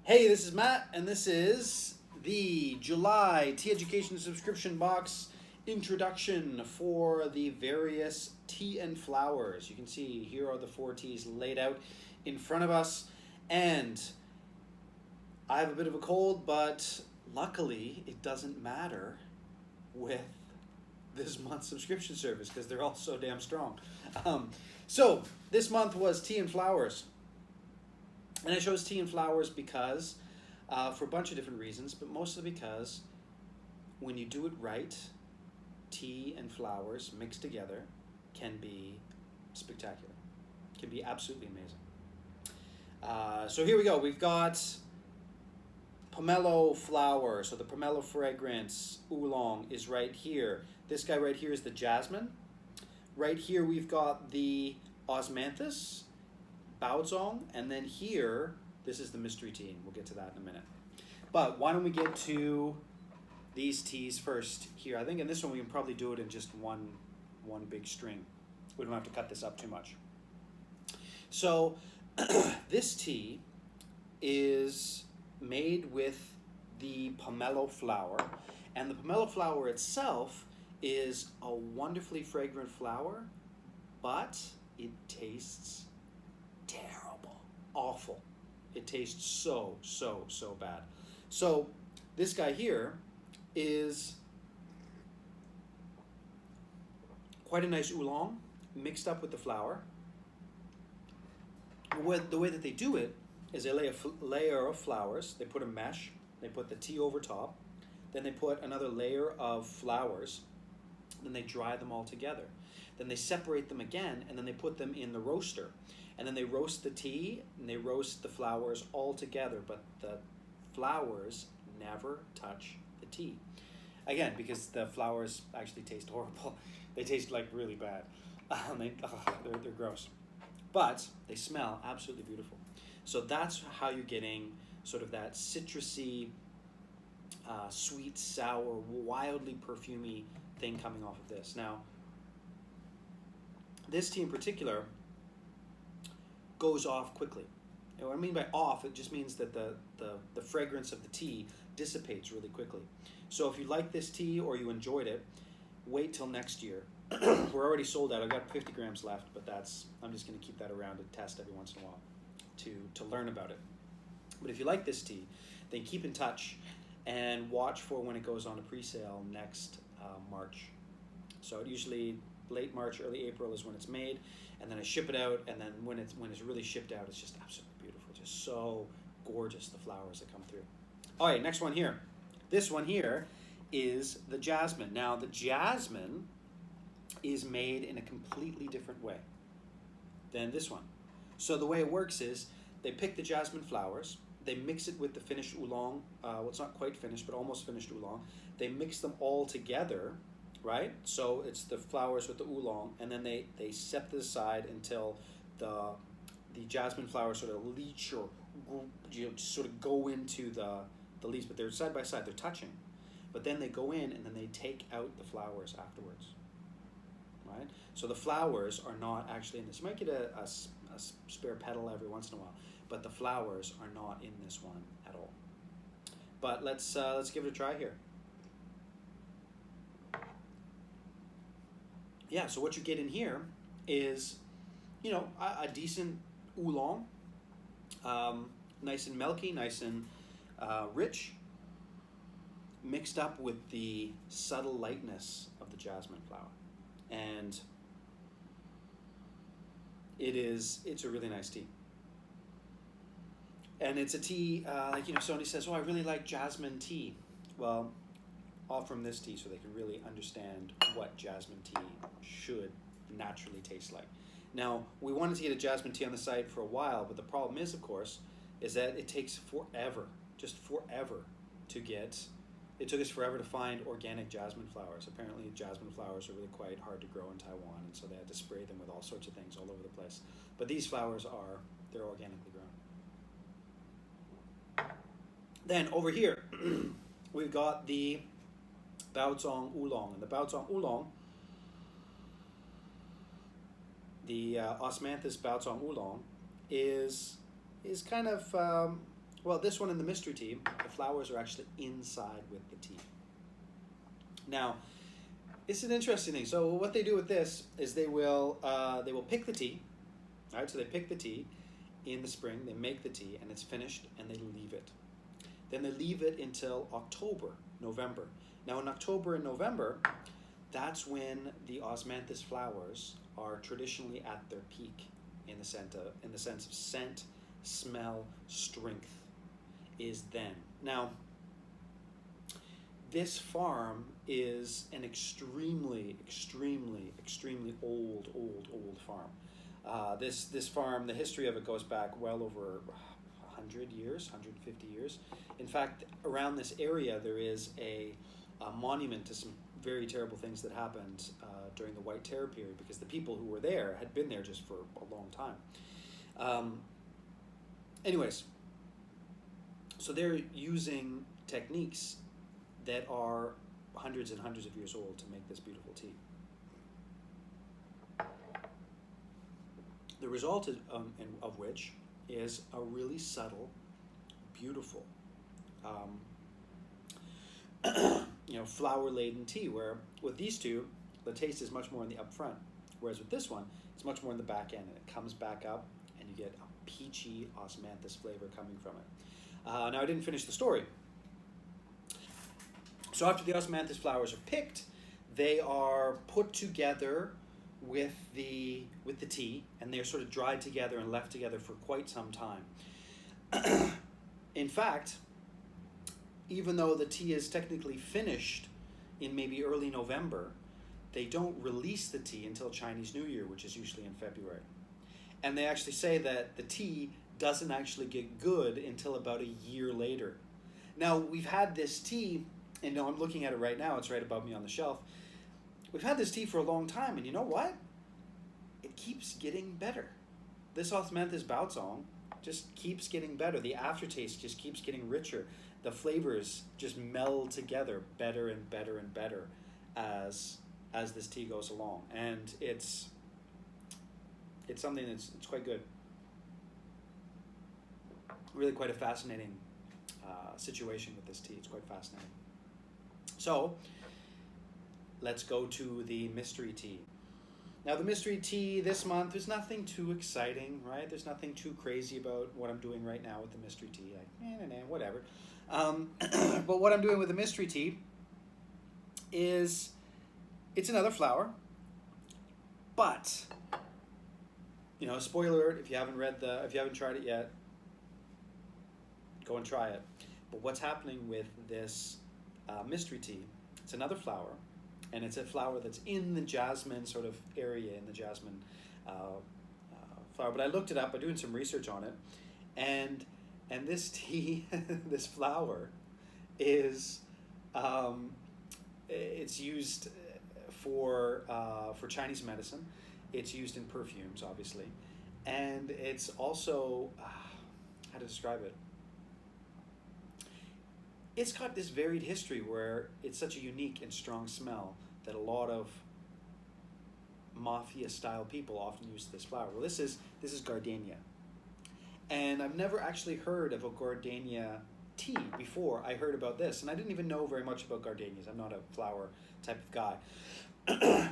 Hey, this is Matt, and this is the July Teaducation subscription box introduction for the various tea and flowers. You can see here are the four teas laid out in front of us, and I have a bit of a cold, but luckily it doesn't matter with this month's subscription service because they're all so damn strong. So this month was tea and flowers. And I chose tea and flowers because, for a bunch of different reasons, but mostly because when you do it right, tea and flowers mixed together can be spectacular. Can be absolutely amazing. So here we go. We've got pomelo flower. So the pomelo fragrance oolong is right here. This guy right here is the jasmine. Right here we've got the osmanthus, baozong, and then here, this is the mystery tea, and we'll get to that in a minute. But why don't we get to these teas first here? I think in this one we can probably do it in just one big string. We don't have to cut this up too much. So this tea is made with the pomelo flower, and the pomelo flower itself is a wonderfully fragrant flower, but it tastes terrible, awful. It tastes so bad. So this guy here is quite a nice oolong mixed up with the flour. The way that they do it is they lay a layer of flowers, they put a mesh, they put the tea over top, then they put another layer of flowers, then they dry them all together. Then they separate them again, and then they put them in the roaster. And then they roast the tea, and they roast the flowers all together, but the flowers never touch the tea. Again, because the flowers actually taste horrible. They taste like really bad. They're gross. But they smell absolutely beautiful. So that's how you're getting sort of that citrusy, sweet, sour, wildly perfumey thing coming off of this. Now, this tea in particular goes off quickly. And what I mean by off, it just means that the fragrance of the tea dissipates really quickly. So if you like this tea or you enjoyed it, wait till next year. We're already sold out. I've got 50 grams left, but I'm just going to keep that around to test every once in a while to learn about it. But if you like this tea, then keep in touch and watch for when it goes on a pre-sale next March. So usually late March, early April is when it's made, and then I ship it out, and then when it's really shipped out, it's just absolutely beautiful, just so gorgeous, the flowers that come through. All right, next one here. This one here is the jasmine. Now, the jasmine is made in a completely different way than this one. So the way it works is they pick the jasmine flowers, they mix it with the finished oolong, well, it's not quite finished, but almost finished oolong. They mix them all together, right? So it's the flowers with the oolong, and then they set this aside until the jasmine flowers sort of leach or sort of go into the leaves, but they're side by side, they're touching. But then they go in and then they take out the flowers afterwards, right? So the flowers are not actually in this. You might get a spare petal every once in a while, but the flowers are not in this one at all. But let's give it a try here. Yeah, so what you get in here is, a decent oolong, nice and milky, nice and rich, mixed up with the subtle lightness of the jasmine flower. And it's a really nice tea. And it's a tea, somebody says, oh, I really like jasmine tea. Well, offer them this tea so they can really understand what jasmine tea should naturally taste like. Now, we wanted to get a jasmine tea on the site for a while, but the problem is, of course, is that it takes forever, just forever to get. It took us forever to find organic jasmine flowers. Apparently, jasmine flowers are really quite hard to grow in Taiwan, and so they had to spray them with all sorts of things all over the place. But these flowers they're organically grown. Then over here, we've got the baozong oolong. And the baozong oolong, the osmanthus baozong oolong, is kind of Well, this one in the mystery tea, the flowers are actually inside with the tea. Now, it's an interesting thing. So what they do with this is they will pick the tea, right? So they pick the tea in the spring, they make the tea, and it's finished, and they leave it. Then they leave it until October, November. Now in October and November, that's when the osmanthus flowers are traditionally at their peak in the sense of scent, smell, strength is then. Now, this farm is an extremely old farm. This farm, the history of it goes back well over 100 years, 150 years. In fact, around this area there is a monument to some very terrible things that happened during the White Terror period, because the people who were there had been there just for a long time. Anyways, so they're using techniques that are hundreds and hundreds of years old to make this beautiful tea. The result of which is a really subtle, beautiful, flower-laden tea, where with these two, the taste is much more in the up front, whereas with this one, it's much more in the back end, and it comes back up, and you get a peachy osmanthus flavor coming from it. Now, I didn't finish the story. So after the osmanthus flowers are picked, they are put together with the tea, and they're sort of dried together and left together for quite some time. In fact, even though the tea is technically finished in maybe early November, they don't release the tea until Chinese New Year, which is usually in February. And they actually say that the tea doesn't actually get good until about a year later. Now, we've had this tea, and I'm looking at it right now, it's right above me on the shelf. We've had this tea for a long time, and you know what? It keeps getting better. This osmanthus baozong just keeps getting better. The aftertaste just keeps getting richer. The flavors just meld together better and better and better as this tea goes along. And it's something it's quite good. Really quite a fascinating situation with this tea. It's quite fascinating. So, let's go to the mystery tea. Now, the mystery tea this month, there's nothing too exciting, right? There's nothing too crazy about what I'm doing right now with the mystery tea. Whatever. But what I'm doing with the mystery tea is, it's another flower, but, spoiler alert, if you haven't tried it yet, go and try it. But what's happening with this mystery tea, it's another flower, and it's a flower that's in the jasmine sort of area, in the jasmine flower. But I looked it up by doing some research on it, and this tea, this flower, is it's used for Chinese medicine. It's used in perfumes, obviously, and it's also how to describe it. It's got this varied history where it's such a unique and strong smell that a lot of mafia-style people often use this flower. Well, this is gardenia, and I've never actually heard of a gardenia tea before I heard about this, and I didn't even know very much about gardenias. I'm not a flower type of guy.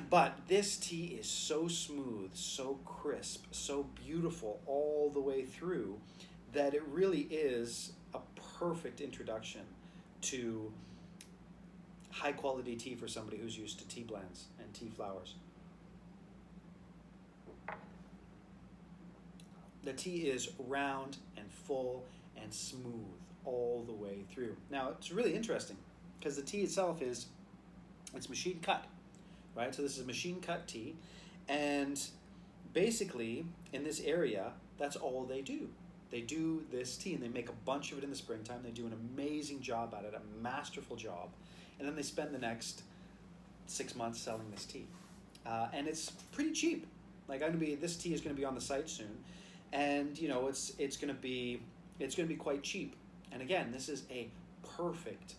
But this tea is so smooth, so crisp, so beautiful all the way through that it really is a perfect introduction to high quality tea for somebody who's used to tea blends and tea flowers. The tea is round and full and smooth all the way through. Now, it's really interesting because the tea itself it's machine cut, right? So this is machine cut tea, and basically in this area, that's all they do. They do this tea, and they make a bunch of it in the springtime. They do an amazing job at it, a masterful job. And then they spend the next 6 months selling this tea. And it's pretty cheap. Like, this tea is going to be on the site soon. And, it's going to be quite cheap. And again, this is a perfect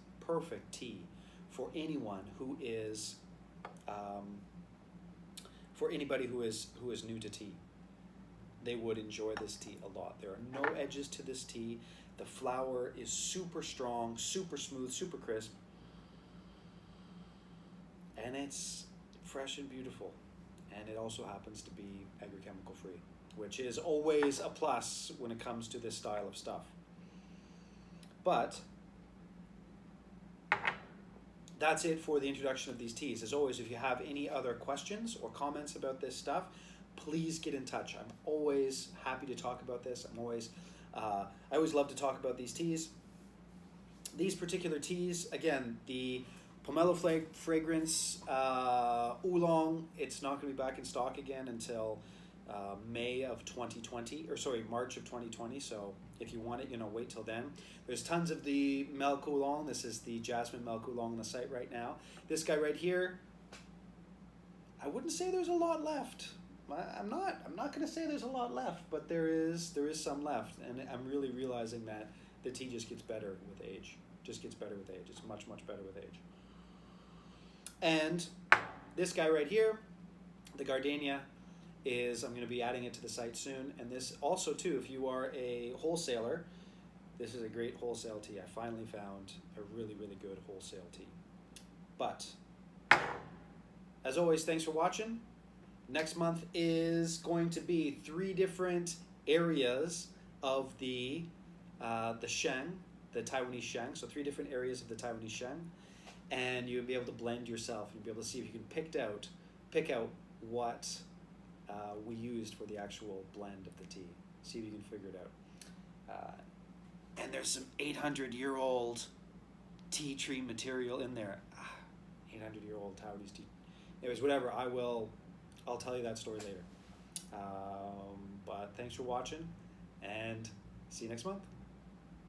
tea for anyone who is, for anybody who is new to tea. They would enjoy this tea a lot. There are no edges to this tea. The flower is super strong, super smooth, super crisp, and it's fresh and beautiful. And it also happens to be agrochemical free, which is always a plus when it comes to this style of stuff. But that's it for the introduction of these teas. As always, if you have any other questions or comments about this stuff, please get in touch. I'm always happy to talk about this. I always love to talk about these teas. These particular teas, again, the pomelo fragrance oolong, it's not going to be back in stock again until May of 2020, or sorry, March of 2020. So if you want it, wait till then. There's tons of the milk oolong. This is the jasmine milk oolong on the site right now. This guy right here, I wouldn't say there's a lot left. I'm not going to say there's a lot left, but there is some left, and I'm really realizing that the tea just gets better with age. Just gets better with age. It's much, much better with age. And this guy right here, the gardenia, I'm going to be adding it to the site soon. And this also too, if you are a wholesaler, this is a great wholesale tea. I finally found a really, really good wholesale tea. But as always, thanks for watching. Next month is going to be 3 different areas of the Sheng, the Taiwanese Sheng. So 3 different areas of the Taiwanese Sheng, and you'll be able to blend yourself. You'll be able to see if you can pick out what we used for the actual blend of the tea. See if you can figure it out. And there's some 800-year-old tea tree material in there. 800-year-old Taiwanese tea. Anyways, whatever. I'll tell you that story later. But thanks for watching, and see you next month.